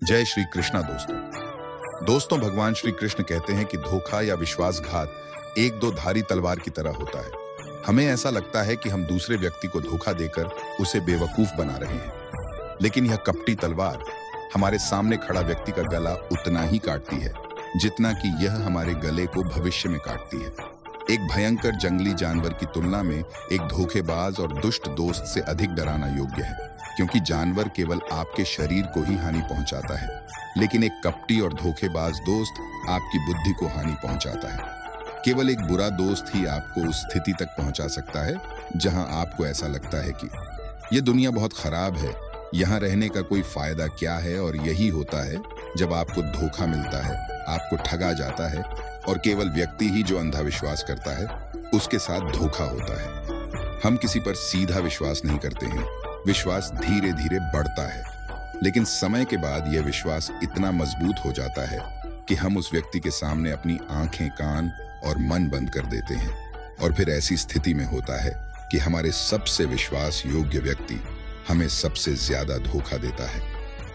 जय श्री कृष्णा दोस्तों भगवान श्री कृष्ण कहते हैं कि धोखा या विश्वासघात एक दो धारी तलवार की तरह होता है। हमें ऐसा लगता है कि हम दूसरे व्यक्ति को धोखा देकर उसे बेवकूफ बना रहे हैं, लेकिन यह कपटी तलवार हमारे सामने खड़ा व्यक्ति का गला उतना ही काटती है जितना कि यह हमारे गले को भविष्य में काटती है। एक भयंकर जंगली जानवर की तुलना में एक धोखेबाज और दुष्ट दोस्त से अधिक डराना योग्य है, क्योंकि जानवर केवल आपके शरीर को ही हानि पहुंचाता है, लेकिन एक कपटी और धोखेबाज दोस्त आपकी बुद्धि को हानि पहुंचाता है। केवल एक बुरा दोस्त ही आपको उस स्थिति तक पहुंचा सकता है जहां आपको ऐसा लगता है कि यह दुनिया बहुत खराब है, यहां रहने का कोई फायदा क्या है। और यही होता है जब आपको धोखा मिलता है, आपको ठगा जाता है और केवल व्यक्ति ही जो अंधा विश्वास करता है उसके साथ धोखा होता है। हम किसी पर सीधा विश्वास नहीं करते हैं, विश्वास धीरे धीरे बढ़ता है, लेकिन समय के बाद यह विश्वास इतना मजबूत हो जाता है कि हम उस व्यक्ति के सामने अपनी आंखें, कान और मन बंद कर देते हैं। और फिर ऐसी स्थिति में होता है कि हमारे सबसे विश्वास योग्य व्यक्ति हमें सबसे ज्यादा धोखा देता है।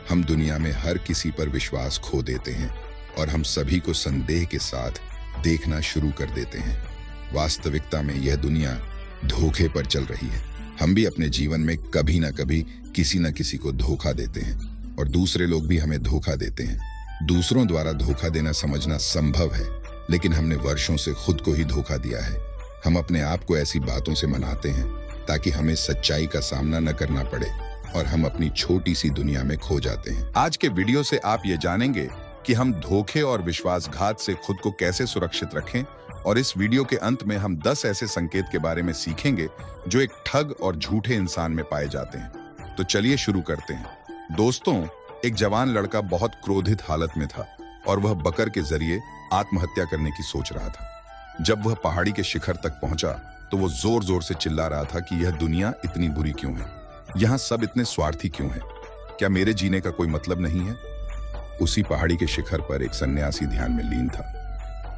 हम दुनिया में हर किसी पर विश्वास खो देते हैं और हम सभी को संदेह के साथ देखना शुरू कर देते हैं। वास्तविकता में यह दुनिया धोखे पर चल रही है। हम भी अपने जीवन में कभी ना कभी किसी न किसी को धोखा देते हैं और दूसरे लोग भी हमें धोखा देते हैं। दूसरों द्वारा धोखा देना समझना संभव है, लेकिन हमने वर्षों से खुद को ही धोखा दिया है। हम अपने आप को ऐसी बातों से मनाते हैं ताकि हमें सच्चाई का सामना न करना पड़े और हम अपनी छोटी सी दुनिया में खो जाते हैं। आज के वीडियो से आप ये जानेंगे कि हम धोखे और विश्वासघात से खुद को कैसे सुरक्षित रखें, और इस वीडियो के अंत में हम 10 ऐसे संकेत के बारे में सीखेंगे जो एक ठग और झूठे इंसान में पाए जाते हैं। तो चलिए शुरू करते हैं। दोस्तों, एक जवान लड़का बहुत क्रोधित हालत में था और वह बकर के जरिए आत्महत्या करने की सोच रहा था। जब वह पहाड़ी के शिखर तक पहुंचा तो वो जोर जोर से चिल्ला रहा था कि यह दुनिया इतनी बुरी क्यों है, यहाँ सब इतने स्वार्थी क्यों हैं, क्या मेरे जीने का कोई मतलब नहीं है। उसी पहाड़ी के शिखर पर एक सन्यासी ध्यान में लीन था।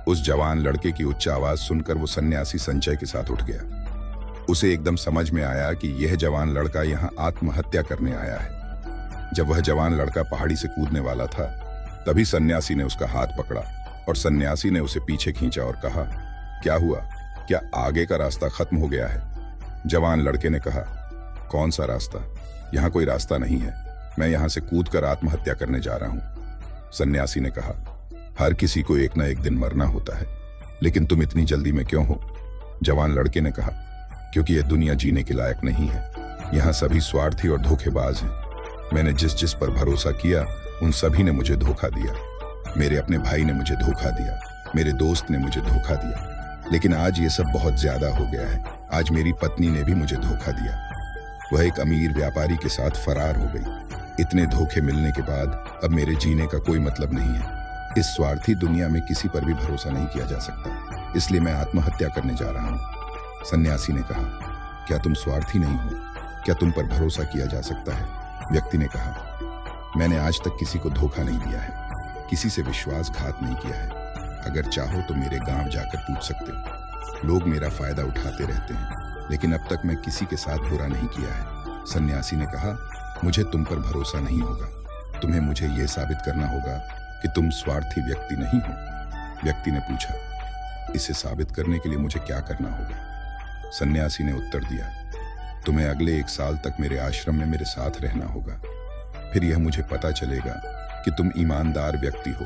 उस जवान लड़के की उच्च आवाज सुनकर वो सन्यासी संचय के साथ उठ गया। उसे एकदम समझ में आया कि यह जवान लड़का यहाँ आत्महत्या करने आया है। जब वह जवान लड़का पहाड़ी से कूदने वाला था, तभी सन्यासी ने उसका हाथ पकड़ा और सन्यासी ने उसे पीछे खींचा और कहा, क्या हुआ, क्या आगे का रास्ता खत्म हो गया है? जवान लड़के ने कहा, कौन सा रास्ता, यहाँ कोई रास्ता नहीं है, मैं यहाँ से कूदकर आत्महत्या करने जा रहा हूँ। सन्यासी ने कहा, हर किसी को एक ना एक दिन मरना होता है, लेकिन तुम इतनी जल्दी में क्यों हो? जवान लड़के ने कहा, क्योंकि यह दुनिया जीने के लायक नहीं है, यहाँ सभी स्वार्थी और धोखेबाज हैं। मैंने जिस जिस पर भरोसा किया उन सभी ने मुझे धोखा दिया। मेरे अपने भाई ने मुझे धोखा दिया, मेरे दोस्त ने मुझे धोखा दिया, लेकिन आज ये सब बहुत ज्यादा हो गया है। आज मेरी पत्नी ने भी मुझे धोखा दिया, वह एक अमीर व्यापारी के साथ फरार हो गई। इतने धोखे मिलने के बाद अब मेरे जीने का कोई मतलब नहीं है। इस स्वार्थी दुनिया में किसी पर भी भरोसा नहीं किया जा सकता, इसलिए मैं आत्महत्या करने जा रहा हूँ। सन्यासी ने कहा, क्या तुम स्वार्थी नहीं हो? क्या तुम पर भरोसा किया जा सकता है? व्यक्ति ने कहा, मैंने आज तक किसी को धोखा नहीं दिया है, किसी से विश्वासघात नहीं किया है। अगर चाहो तो मेरे गांव जाकर पूछ सकते हो, लोग मेरा फायदा उठाते रहते हैं, लेकिन अब तक मैं किसी के साथ बुरा नहीं किया है। सन्यासी ने कहा, मुझे तुम पर भरोसा नहीं होगा, तुम्हें मुझे यह साबित करना होगा कि तुम स्वार्थी व्यक्ति नहीं हो। व्यक्ति ने पूछा, इसे साबित करने के लिए मुझे क्या करना होगा? सन्यासी ने उत्तर दिया, तुम्हें अगले 1 साल तक मेरे आश्रम में मेरे साथ रहना होगा, फिर यह मुझे पता चलेगा कि तुम ईमानदार व्यक्ति हो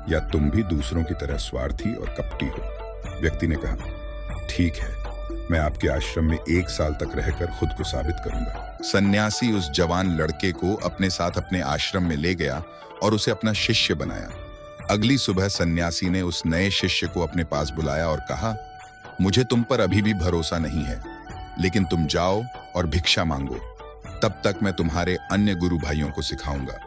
या तुम भी दूसरों की तरह स्वार्थी और कपटी हो। व्यक्ति ने कहा, ठीक है, मैं आपके आश्रम में 1 साल तक रहकर खुद को साबित करूंगा। सन्यासी उस जवान लड़के को अपने साथ अपने आश्रम में ले गया और उसे अपना शिष्य बनाया। अगली सुबह सन्यासी ने उस नए शिष्य को अपने पास बुलाया और कहा, मुझे तुम पर अभी भी भरोसा नहीं है, लेकिन तुम जाओ और भिक्षा मांगो, तब तक मैं तुम्हारे अन्य गुरु भाइयों को सिखाऊंगा।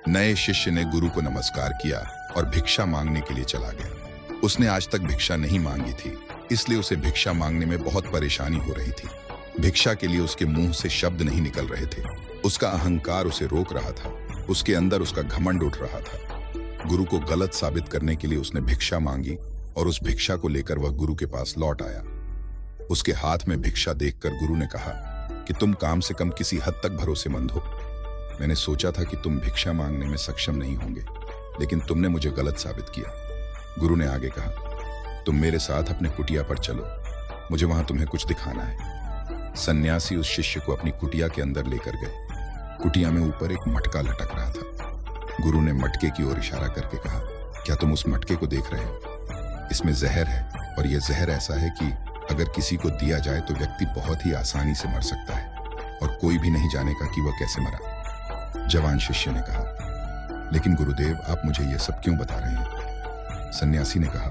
नए शिष्य ने गुरु को नमस्कार किया और भिक्षा मांगने के लिए चला गया। उसने आज तक भिक्षा नहीं मांगी थी, इसलिए उसे भिक्षा मांगने में बहुत परेशानी हो रही थी। भिक्षा के लिए उसके मुंह से शब्द नहीं निकल रहे थे। उसका अहंकार उसे रोक रहा था, उसके अंदर उसका घमंड उठ रहा था। गुरु को गलत साबित करने के लिए उसने भिक्षा मांगी और उस भिक्षा को लेकर वह गुरु के पास लौट आया। उसके हाथ में भिक्षा देखकर गुरु ने कहा कि तुम कम से कम किसी हद तक भरोसेमंद हो। मैंने सोचा था कि तुम भिक्षा मांगने में सक्षम नहीं होंगे, लेकिन तुमने मुझे गलत साबित किया। गुरु ने आगे कहा, तुम मेरे साथ अपने कुटिया पर चलो, मुझे वहां तुम्हें कुछ दिखाना है। सन्यासी उस शिष्य को अपनी कुटिया के अंदर लेकर गए। कुटिया में ऊपर एक मटका लटक रहा था। गुरु ने मटके की ओर इशारा करके कहा, क्या तुम उस मटके को देख रहे हो? इसमें जहर है, और यह जहर ऐसा है कि अगर किसी को दिया जाए तो व्यक्ति बहुत ही आसानी से मर सकता है, और कोई भी नहीं जानेगा कि वह कैसे मरा। जवान शिष्य ने कहा, लेकिन गुरुदेव, आप मुझे यह सब क्यों बता रहे हैं? सन्यासी ने कहा,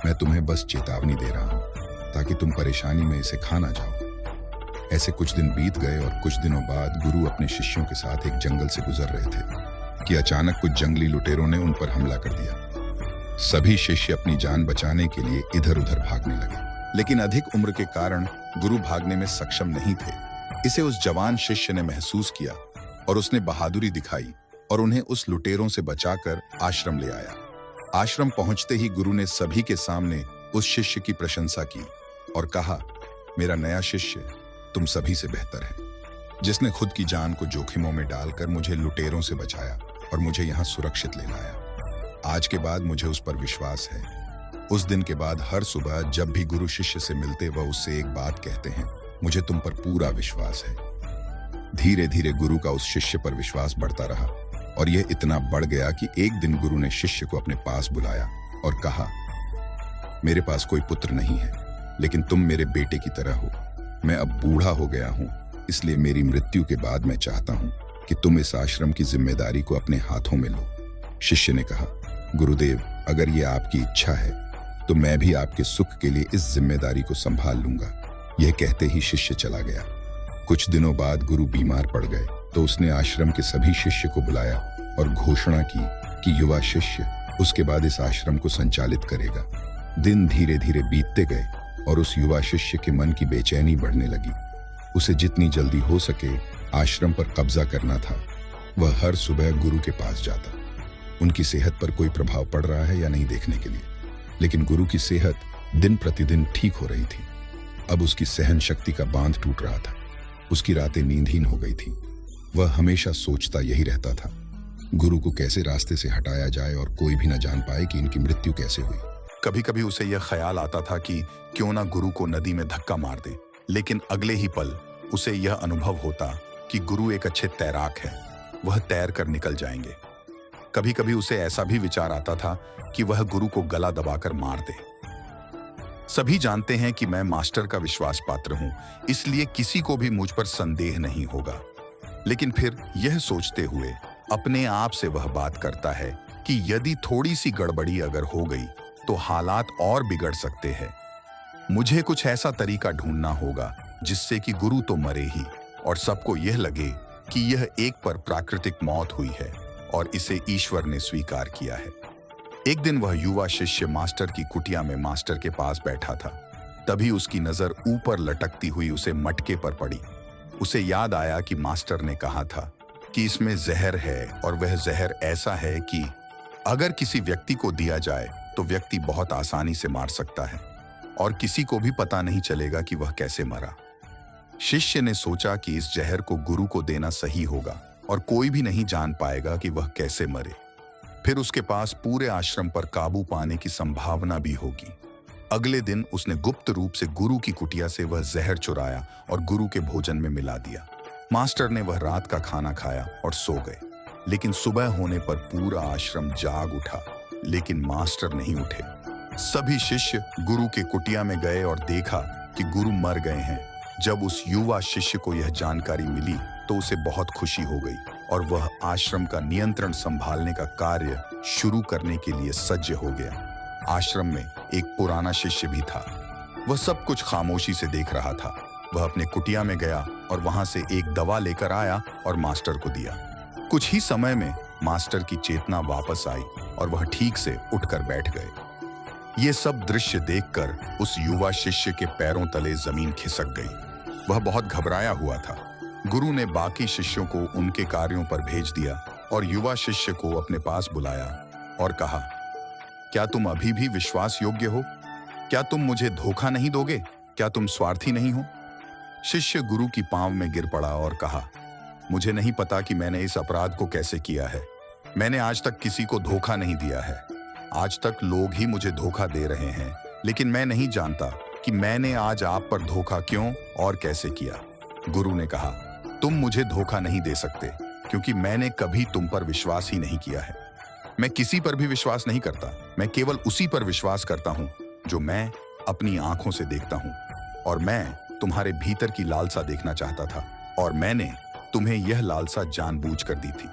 मैं तुम्हें बस चेतावनी दे रहा हूं, ताकि तुम परेशानी में इसे खा ना जाओ। ऐसे कुछ दिन बीत गए और कुछ दिनों बाद गुरु अपने शिष्यों के साथ एक जंगल से गुजर रहे थे कि अचानक कुछ जंगली लुटेरों ने उन पर हमला कर दिया। सभी शिष्य अपनी जान बचाने के लिए इधर उधर भागने लगे, लेकिन अधिक उम्र के कारण गुरु भागने में सक्षम नहीं थे। इसे उस जवान शिष्य ने महसूस किया और उसने बहादुरी दिखाई और उन्हें उस लुटेरों से बचाकर आश्रम ले आया। आश्रम पहुंचते ही गुरु ने सभी के सामने उस शिष्य की प्रशंसा की और कहा, मेरा नया शिष्य तुम सभी से बेहतर है, जिसने खुद की जान को जोखिमों में डालकर मुझे लुटेरों से बचाया और मुझे यहाँ सुरक्षित ले लाया। आज के बाद मुझे उस पर विश्वास है। उस दिन के बाद हर सुबह जब भी गुरु शिष्य से मिलते वह उससे एक बात कहते हैं, मुझे तुम पर पूरा विश्वास है। धीरे धीरे गुरु का उस शिष्य पर विश्वास बढ़ता रहा और यह इतना बढ़ गया कि एक दिन गुरु ने शिष्य को अपने पास बुलाया और कहा, मेरे पास कोई पुत्र नहीं है, लेकिन तुम मेरे बेटे की तरह हो। मैं अब बूढ़ा हो गया हूं, इसलिए मेरी मृत्यु के बाद मैं चाहता हूं कि तुम इस आश्रम की जिम्मेदारी को अपने हाथों में लो। शिष्य ने कहा, गुरुदेव, अगर ये आपकी इच्छा है तो मैं भी आपके सुख के लिए इस जिम्मेदारी को संभाल लूंगा। यह कहते ही शिष्य चला गया। कुछ दिनों बाद गुरु बीमार पड़ गए तो उसने आश्रम के सभी शिष्य को बुलाया और घोषणा की कि युवा शिष्य उसके बाद इस आश्रम को संचालित करेगा। दिन धीरे धीरे बीतते गए और उस युवा शिष्य के मन की बेचैनी बढ़ने लगी। उसे जितनी जल्दी हो सके आश्रम पर कब्जा करना था। वह हर सुबह गुरु के पास जाता, उनकी सेहत पर कोई प्रभाव पड़ रहा है या नहीं देखने के लिए, लेकिन गुरु की सेहत दिन प्रतिदिन ठीक हो रही थी। अब उसकी सहन शक्ति का बांध टूट रहा था। उसकी रातें नींदहीन हो गई थी। वह हमेशा सोचता यही रहता था, गुरु को कैसे रास्ते से हटाया जाए और कोई भी न जान पाए कि इनकी मृत्यु कैसे हुई। कभी कभी उसे यह ख्याल आता था कि क्यों ना गुरु को नदी में धक्का मार दे, लेकिन अगले ही पल उसे यह अनुभव होता कि गुरु एक अच्छे तैराक है, वह तैर कर निकल जाएंगे। कभी कभी उसे ऐसा भी विचार आता था कि वह गुरु को गला दबाकर मार दे। सभी जानते हैं कि मैं मास्टर का विश्वास पात्र हूं, इसलिए किसी को भी मुझ पर संदेह नहीं होगा। लेकिन फिर यह सोचते हुए अपने आप से वह बात करता है कि यदि थोड़ी सी गड़बड़ी अगर हो गई तो हालात और बिगड़ सकते हैं। मुझे कुछ ऐसा तरीका ढूंढना होगा जिससे कि गुरु तो मरे ही और सबको यह लगे कि यह एक पर प्राकृतिक मौत हुई है और इसे ईश्वर ने स्वीकार किया है। एक दिन वह युवा शिष्य मास्टर की कुटिया में मास्टर के पास बैठा था। तभी उसकी नजर ऊपर लटकती हुई उसे मटके पर पड़ी। उसे याद आया कि मास्टर ने कहा था कि इसमें जहर है और वह जहर ऐसा है कि अगर किसी व्यक्ति को दिया जाए तो व्यक्ति बहुत आसानी से मार सकता है और किसी को भी पता नहीं चलेगा कि वह कैसे मरा। शिष्य ने सोचा कि इस जहर को गुरु को देना सही होगा और कोई भी नहीं जान पाएगा कि वह कैसे मरे। फिर उसके पास पूरे आश्रम पर काबू पाने की संभावना भी होगी। अगले दिन उसने गुप्त रूप से गुरु की कुटिया से वह जहर चुराया और गुरु के भोजन में मिला दिया। मास्टर ने वह रात का खाना खाया और सो गए। लेकिन सुबह होने पर पूरा आश्रम जाग उठा, लेकिन मास्टर नहीं उठे। सभी शिष्य गुरु के कुटिया में गए और देखा कि गुरु मर गए हैं। जब उस युवा शिष्य को यह जानकारी मिली तो उसे बहुत खुशी हो गई और वह आश्रम का नियंत्रण संभालने का कार्य शुरू करने के लिए सज्ज हो गया। आश्रम में एक पुराना शिष्य भी था। वह सब कुछ खामोशी से देख रहा था। वह अपने कुटिया में गया और वहां से एक दवा लेकर आया और मास्टर को दिया। कुछ ही समय में मास्टर की चेतना वापस आई और वह ठीक से उठकर बैठ गए। ये सब दृश्य देखकर उस युवा शिष्य के पैरों तले जमीन खिसक गई। वह बहुत घबराया हुआ था। गुरु ने बाकी शिष्यों को उनके कार्यों पर भेज दिया और युवा शिष्य को अपने पास बुलाया और कहा, क्या तुम अभी भी विश्वास योग्य हो? क्या तुम मुझे धोखा नहीं दोगे? क्या तुम स्वार्थी नहीं हो? शिष्य गुरु की पांव में गिर पड़ा और कहा, मुझे नहीं पता कि मैंने इस अपराध को कैसे किया है। मैंने आज तक किसी को धोखा नहीं दिया है। आज तक लोग ही मुझे धोखा दे रहे हैं, लेकिन मैं नहीं जानता कि मैंने आज आप पर धोखा क्यों और कैसे किया। गुरु ने कहा, तुम मुझे धोखा नहीं दे सकते क्योंकि मैंने कभी तुम पर विश्वास ही नहीं किया है। मैं किसी पर भी विश्वास नहीं करता। मैं केवल उसी पर विश्वास करता हूं जो मैं अपनी आंखों से देखता हूं। और मैं तुम्हारे भीतर की लालसा देखना चाहता था, और मैंने तुम्हें यह लालसा जानबूझकर दी थी।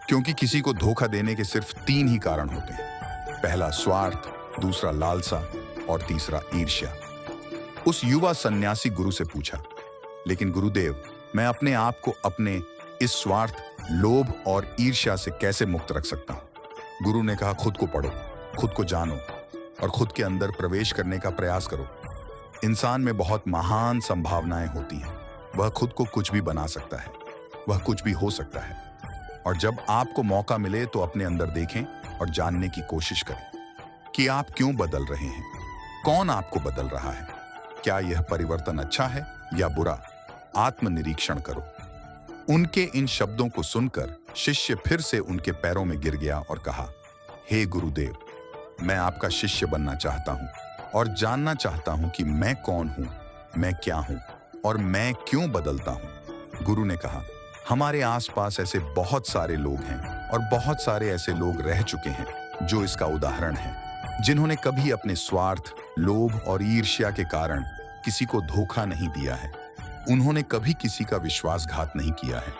क्योंकि किसी को धोखा देने के सिर्फ 3 ही कारण होते हैं। पहला स्वार्थ, दूसरा लालसा और तीसरा ईर्ष्या। उस युवा सन्यासी गुरु से पूछा, लेकिन गुरुदेव, मैं अपने आप को अपने इस स्वार्थ, लोभ और ईर्ष्या से कैसे मुक्त रख सकता हूं? गुरु ने कहा, खुद को पढ़ो, खुद को जानो और खुद के अंदर प्रवेश करने का प्रयास करो। इंसान में बहुत महान संभावनाएं होती हैं। वह खुद को कुछ भी बना सकता है, वह कुछ भी हो सकता है। और जब आपको मौका मिले तो अपने अंदर देखें और जानने की कोशिश करें कि आप क्यों बदल रहे हैं, कौन आपको बदल रहा है, क्या यह परिवर्तन अच्छा है या बुरा। आत्मनिरीक्षण करो। उनके इन शब्दों को सुनकर शिष्य फिर से उनके पैरों में गिर गया और कहा, हे गुरुदेव, मैं आपका शिष्य बनना चाहता हूं और जानना चाहता हूं कि मैं कौन हूं, मैं क्या हूं और मैं क्यों बदलता हूं। गुरु ने कहा, हमारे आसपास ऐसे बहुत सारे लोग हैं और बहुत सारे ऐसे लोग रह चुके हैं जो इसका उदाहरण है, जिन्होंने कभी अपने स्वार्थ, लोभ और ईर्ष्या के कारण किसी को धोखा नहीं दिया है। उन्होंने कभी किसी का विश्वासघात नहीं किया है।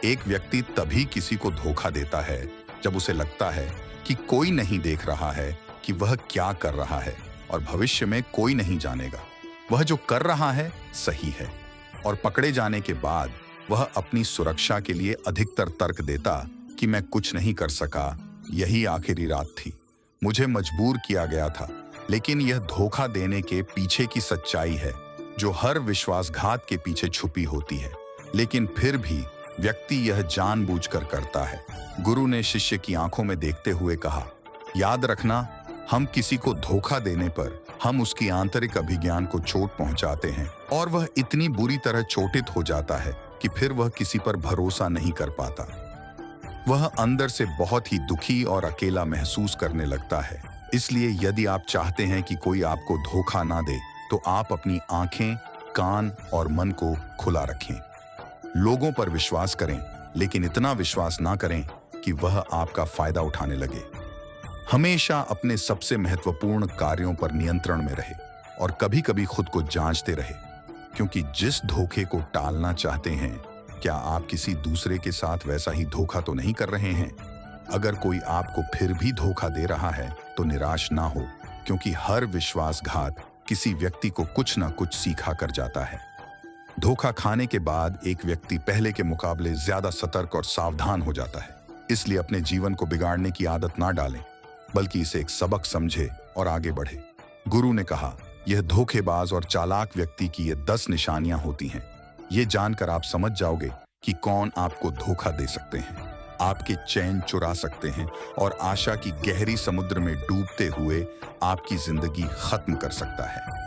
एक व्यक्ति तभी किसी को धोखा देता है जब उसे लगता है कि कोई नहीं देख रहा है कि वह क्या कर रहा है और भविष्य में कोई नहीं जानेगा। वह जो कर रहा है सही है, और पकड़े जाने के बाद वह अपनी सुरक्षा के लिए अधिकतर तर्क देता कि मैं कुछ नहीं कर सका, यही आखिरी रात थी, मुझे मजबूर किया गया था। लेकिन यह धोखा देने के पीछे की सच्चाई है जो हर विश्वासघात के पीछे छुपी होती है, लेकिन फिर भी व्यक्ति यह जानबूझकर करता है। गुरु ने शिष्य की आंखों में देखते हुए कहा, याद रखना, हम किसी को धोखा देने पर हम उसकी आंतरिक अभिज्ञान को चोट पहुंचाते हैं और वह इतनी बुरी तरह चोटित हो जाता है कि फिर वह किसी पर भरोसा नहीं कर पाता। वह अंदर से बहुत ही दुखी और अकेला महसूस करने लगता है। इसलिए यदि आप चाहते हैं कि कोई आपको धोखा ना दे, तो आप अपनी आंखें, कान और मन को खुला रखें। लोगों पर विश्वास करें, लेकिन इतना विश्वास ना करें कि वह आपका फायदा उठाने लगे। हमेशा अपने सबसे महत्वपूर्ण कार्यों पर नियंत्रण में रहे और कभी-कभी खुद को जांचते रहे, क्योंकि जिस धोखे को टालना चाहते हैं, क्या आप किसी दूसरे के साथ वैसा ही धोखा तो नहीं कर रहे हैं? अगर कोई आपको फिर भी धोखा दे रहा है तो निराश ना हो, क्योंकि हर विश्वासघात किसी व्यक्ति को कुछ ना कुछ सिखा कर जाता है। धोखा खाने के बाद एक व्यक्ति पहले के मुकाबले ज्यादा सतर्क और सावधान हो जाता है। इसलिए अपने जीवन को बिगाड़ने की आदत ना डालें, बल्कि इसे एक सबक समझे और आगे बढ़े। गुरु ने कहा, यह धोखेबाज और चालाक व्यक्ति की ये 10 निशानियां होती हैं। ये जानकर आप समझ जाओगे कि कौन आपको धोखा दे सकते हैं, आपके चैन चुरा सकते हैं और आशा की गहरी समुद्र में डूबते हुए आपकी जिंदगी खत्म कर सकता है।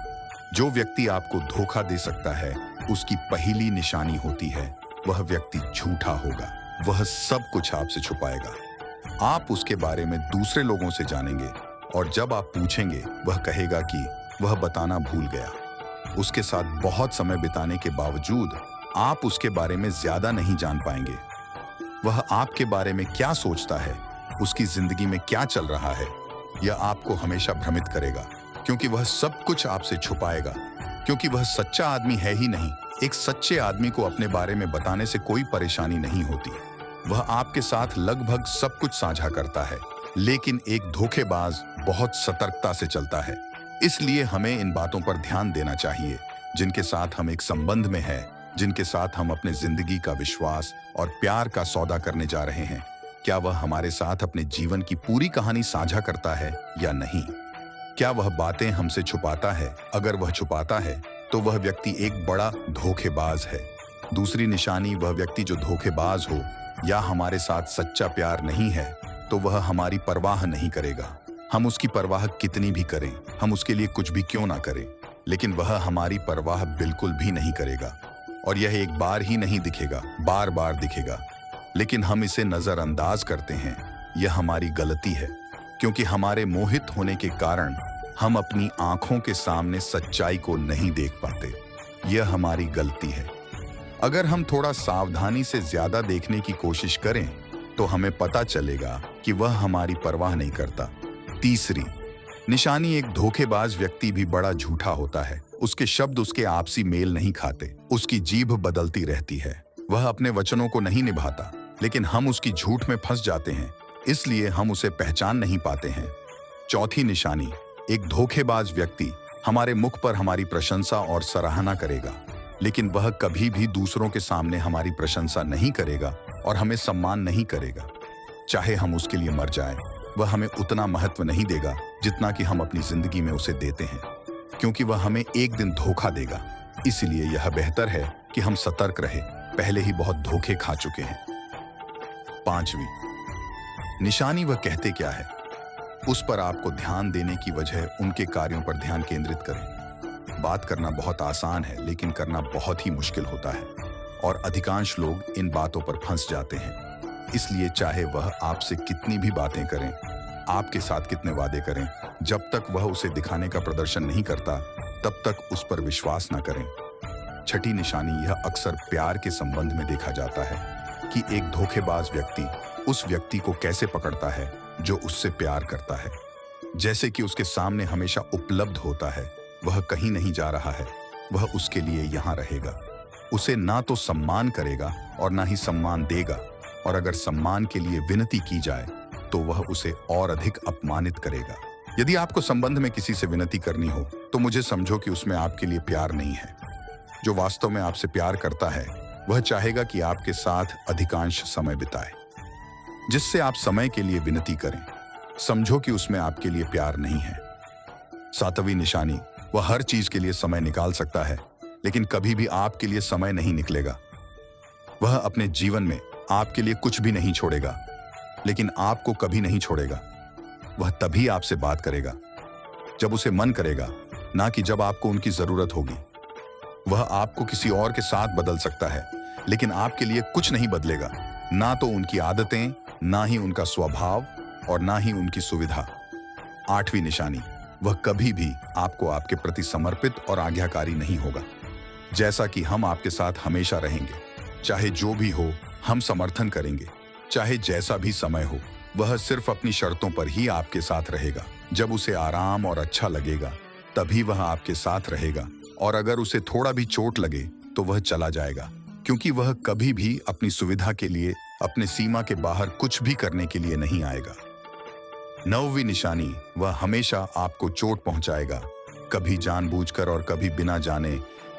जो व्यक्ति आपको धोखा दे सकता है, उसकी पहली निशानी होती है, वह व्यक्ति झूठा होगा। वह सब कुछ आपसे छुपाएगा। आप उसके बारे में दूसरे लोगों से जानेंगे और जब आप पूछेंगे, वह कहेगा कि वह बताना भूल गया। उसके साथ बहुत समय बिताने के बावजूद आप उसके बारे में ज्यादा नहीं जान पाएंगे। वह आपके बारे में क्या सोचता है, उसकी जिंदगी में क्या चल रहा है, यह आपको हमेशा भ्रमित करेगा, क्योंकि वह सब कुछ आपसे छुपाएगा, क्योंकि वह सच्चा आदमी है ही नहीं। एक सच्चे आदमी को अपने बारे में बताने से कोई परेशानी नहीं होती। वह आपके साथ लगभग सब कुछ साझा करता है, लेकिन एक धोखेबाज बहुत सतर्कता से चलता है। इसलिए हमें इन बातों पर ध्यान देना चाहिए, जिनके साथ हम एक संबंध में हैं, जिनके साथ हम अपने जिंदगी का विश्वास और प्यार का सौदा करने जा रहे हैं। क्या वह हमारे साथ अपने जीवन की पूरी कहानी साझा करता है या नहीं? क्या वह बातें हमसे छुपाता है? अगर वह छुपाता है तो वह व्यक्ति एक बड़ा धोखेबाज है। दूसरी निशानी, वह व्यक्ति जो धोखेबाज हो या हमारे साथ सच्चा प्यार नहीं है, तो वह हमारी परवाह नहीं करेगा। हम उसकी परवाह कितनी भी करें, हम उसके लिए कुछ भी क्यों ना करें, लेकिन वह हमारी परवाह बिल्कुल भी नहीं करेगा। और यह एक बार ही नहीं दिखेगा, बार बार दिखेगा। लेकिन हम इसे नजरअंदाज करते हैं। यह हमारी गलती है, क्योंकि हमारे मोहित होने के कारण हम अपनी आंखों के सामने सच्चाई को नहीं देख पाते। यह हमारी गलती है। अगर हम थोड़ा सावधानी से ज्यादा देखने की कोशिश करें तो हमें पता चलेगा कि वह हमारी परवाह नहीं करता। तीसरी निशानी, एक धोखेबाज व्यक्ति भी बड़ा झूठा होता है। उसके शब्द उसके आपसी मेल नहीं खाते। उसकी जीभ बदलती रहती है। वह अपने वचनों को नहीं निभाता, लेकिन हम उसकी झूठ में फंस जाते हैं, इसलिए हम उसे पहचान नहीं पाते हैं। चौथी निशानी, एक धोखेबाज व्यक्ति हमारे मुख पर हमारी प्रशंसा और सराहना करेगा, लेकिन वह कभी भी दूसरों के सामने हमारी प्रशंसा नहीं करेगा और हमें सम्मान नहीं करेगा। चाहे हम उसके लिए मर जाएं, वह हमें उतना महत्व नहीं देगा जितना कि हम अपनी जिंदगी में उसे देते हैं, क्योंकि वह हमें एक दिन धोखा देगा। इसलिए यह बेहतर है कि हम सतर्क रहे, पहले ही बहुत धोखे खा चुके हैं। पांचवी निशानी, वह कहते क्या है, उस पर आपको ध्यान देने की वजह उनके कार्यों पर ध्यान केंद्रित करें। बात करना बहुत आसान है, लेकिन करना बहुत ही मुश्किल होता है, और अधिकांश लोग इन बातों पर फंस जाते हैं। इसलिए चाहे वह आपसे कितनी भी बातें करें, आपके साथ कितने वादे करें, जब तक वह उसे दिखाने का प्रदर्शन नहीं करता, तब तक उस पर विश्वास न करें। छठी निशानी, यह अक्सर प्यार के संबंध में देखा जाता है कि एक धोखेबाज व्यक्ति उस व्यक्ति को कैसे पकड़ता है जो उससे प्यार करता है। जैसे कि उसके सामने हमेशा उपलब्ध होता है, वह कहीं नहीं जा रहा है, वह उसके लिए यहाँ रहेगा। उसे ना तो सम्मान करेगा और ना ही सम्मान देगा, और अगर सम्मान के लिए विनती की जाए तो वह उसे और अधिक अपमानित करेगा। यदि आपको संबंध में किसी से विनती करनी हो तो मुझे समझो कि उसमें आपके लिए प्यार नहीं है। जो वास्तव में आपसे प्यार करता है वह चाहेगा कि आपके साथ अधिकांश समय बिताए। जिससे आप समय के लिए विनती करें, समझो कि उसमें आपके लिए प्यार नहीं है। सातवीं निशानी, वह हर चीज के लिए समय निकाल सकता है, लेकिन कभी भी आपके लिए समय नहीं निकलेगा। वह अपने जीवन में आपके लिए कुछ भी नहीं छोड़ेगा, लेकिन आपको कभी नहीं छोड़ेगा। वह तभी आपसे बात करेगा जब उसे मन करेगा, ना कि जब आपको उनकी जरूरत होगी। वह आपको किसी और के साथ बदल सकता है, लेकिन आपके लिए कुछ नहीं बदलेगा, ना तो उनकी आदतें, ना ही उनका स्वभाव, और ना ही उनकी सुविधा। आठवीं निशानी, वह कभी भी आपको आपके प्रति समर्पित और आज्ञाकारी नहीं होगा। जैसा कि हम आपके साथ हमेशा रहेंगे, चाहे जो भी हो हम समर्थन करेंगे, चाहे जैसा भी समय हो। वह सिर्फ अपनी शर्तों पर ही आपके साथ रहेगा। जब उसे आराम और अच्छा लगेगा तभी वह आपके साथ रहेगा, और अगर उसे थोड़ा भी चोट लगे तो वह चला जाएगा, क्योंकि वह कभी भी अपनी सुविधा के लिए अपने सीमा के बाहर कुछ भी करने के लिए नहीं आएगा। नौवीं निशानी, वह हमेशा आपको चोट पहुंचाएगा, कभी जानबूझकर और कभी बिना जाने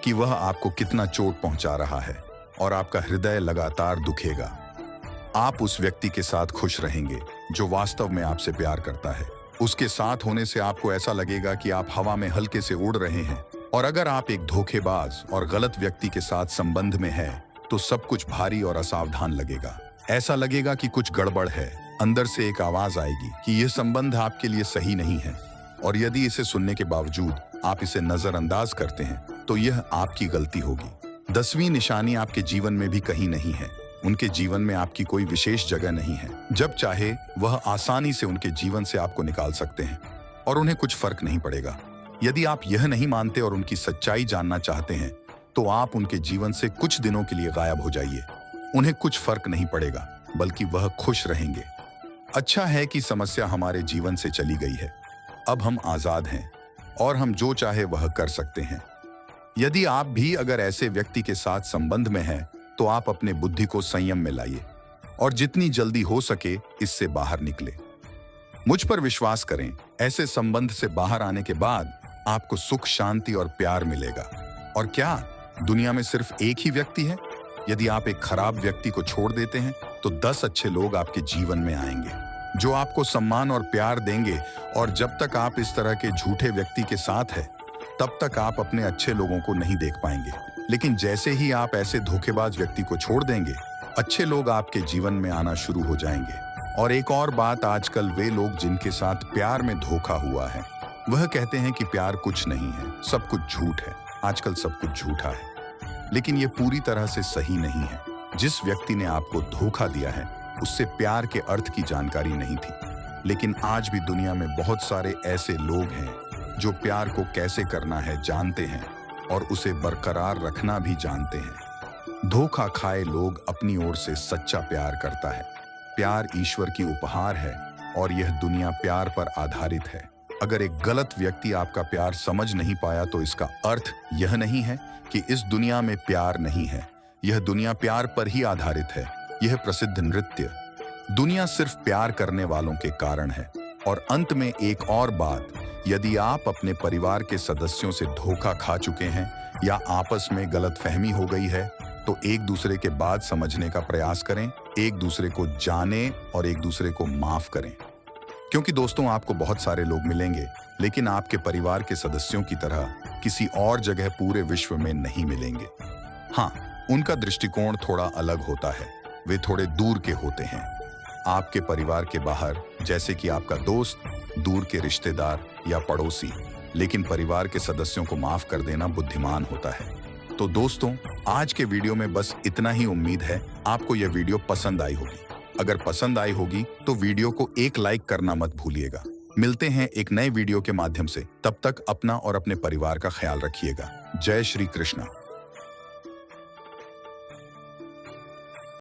कि वह आपको कितना चोट पहुंचा रहा है, और आपका हृदय लगातार दुखेगा। आप उस व्यक्ति के साथ खुश रहेंगे जो वास्तव में आपसे प्यार करता है। उसके साथ होने से आपको ऐसा लगेगा कि आप हवा में हल्के से उड़ रहे हैं, और अगर आप एक धोखेबाज और गलत व्यक्ति के साथ संबंध में हैं, तो सब कुछ भारी और असावधान लगेगा। ऐसा लगेगा कि कुछ गड़बड़ है। अंदर से एक आवाज आएगी कि यह संबंध आपके लिए सही नहीं है, और यदि इसे सुनने के बावजूद आप इसे नजरअंदाज करते हैं तो यह आपकी गलती होगी। 10वीं निशानी, आपके जीवन में भी कहीं नहीं है। उनके जीवन में आपकी कोई विशेष जगह नहीं है। जब चाहे वह आसानी से उनके जीवन से आपको निकाल सकते हैं, और उन्हें कुछ फर्क नहीं पड़ेगा। यदि आप यह नहीं मानते और उनकी सच्चाई जानना चाहते हैं, तो आप उनके जीवन से कुछ दिनों के लिए गायब हो जाइए। उन्हें कुछ फर्क नहीं पड़ेगा, बल्कि वह खुश रहेंगे। अच्छा है कि समस्या हमारे जीवन से चली गई है। अब हम आजाद हैं और हम जो चाहे वह कर सकते हैं। यदि आप भी अगर ऐसे व्यक्ति के साथ संबंध में हैं, तो आप अपने बुद्धि को संयम में लाइए और जितनी जल्दी हो सके इससे बाहर निकले। मुझ पर विश्वास करें, ऐसे संबंध से बाहर आने के बाद आपको सुख, शांति और प्यार मिलेगा। और क्या दुनिया में सिर्फ एक ही व्यक्ति है? यदि आप एक खराब व्यक्ति को छोड़ देते हैं, तो 10 अच्छे लोग आपके जीवन में आएंगे जो आपको सम्मान और प्यार देंगे। और जब तक आप इस तरह के झूठे व्यक्ति के साथ हैं, तब तक आप अपने अच्छे लोगों को नहीं देख पाएंगे। लेकिन जैसे ही आप ऐसे धोखेबाज व्यक्ति को छोड़ देंगे, अच्छे लोग आपके जीवन में आना शुरू हो जाएंगे। और एक और बात, आजकल वे लोग जिनके साथ प्यार में धोखा हुआ है, वह कहते हैं कि प्यार कुछ नहीं है, सब कुछ झूठ है। आजकल सब कुछ झूठा है। लेकिन ये पूरी तरह से सही नहीं है। जिस व्यक्ति ने आपको धोखा दिया है, उससे प्यार के अर्थ की जानकारी नहीं थी। लेकिन आज भी दुनिया में बहुत सारे ऐसे लोग हैं जो प्यार को कैसे करना है जानते हैं और उसे बरकरार रखना भी जानते हैं। धोखा खाए लोग अपनी ओर से सच्चा प्यार करता है। प्यार ईश्वर की उपहार है और यह दुनिया प्यार पर आधारित है। अगर एक गलत व्यक्ति आपका प्यार समझ नहीं पाया तो इसका अर्थ यह नहीं है कि इस दुनिया में प्यार नहीं है। यह दुनिया प्यार पर ही आधारित है। यह प्रसिद्ध नृत्य दुनिया सिर्फ प्यार करने वालों के कारण है। और अंत में एक और बात, यदि आप अपने परिवार के सदस्यों से धोखा खा चुके हैं या आपस में गलतफहमी हो गई है, तो एक दूसरे के बात समझने का प्रयास करें, एक दूसरे को जानें और एक दूसरे को माफ करें। क्योंकि दोस्तों, आपको बहुत सारे लोग मिलेंगे, लेकिन आपके परिवार के सदस्यों की तरह किसी और जगह पूरे विश्व में नहीं मिलेंगे। हाँ, उनका दृष्टिकोण थोड़ा अलग होता है, वे थोड़े दूर के होते हैं। आपके परिवार के बाहर, जैसे कि आपका दोस्त, दूर के रिश्तेदार या पड़ोसी। लेकिन परिवार के सदस्यों को माफ कर देना बुद्धिमान होता है। तो दोस्तों, आज के वीडियो में बस इतना ही। उम्मीद है आपको यह वीडियो पसंद आई होगी। अगर पसंद आई होगी तो वीडियो को एक लाइक करना मत भूलिएगा। मिलते हैं एक नए वीडियो के माध्यम से। तब तक अपना और अपने परिवार का ख्याल रखिएगा। जय श्री कृष्ण।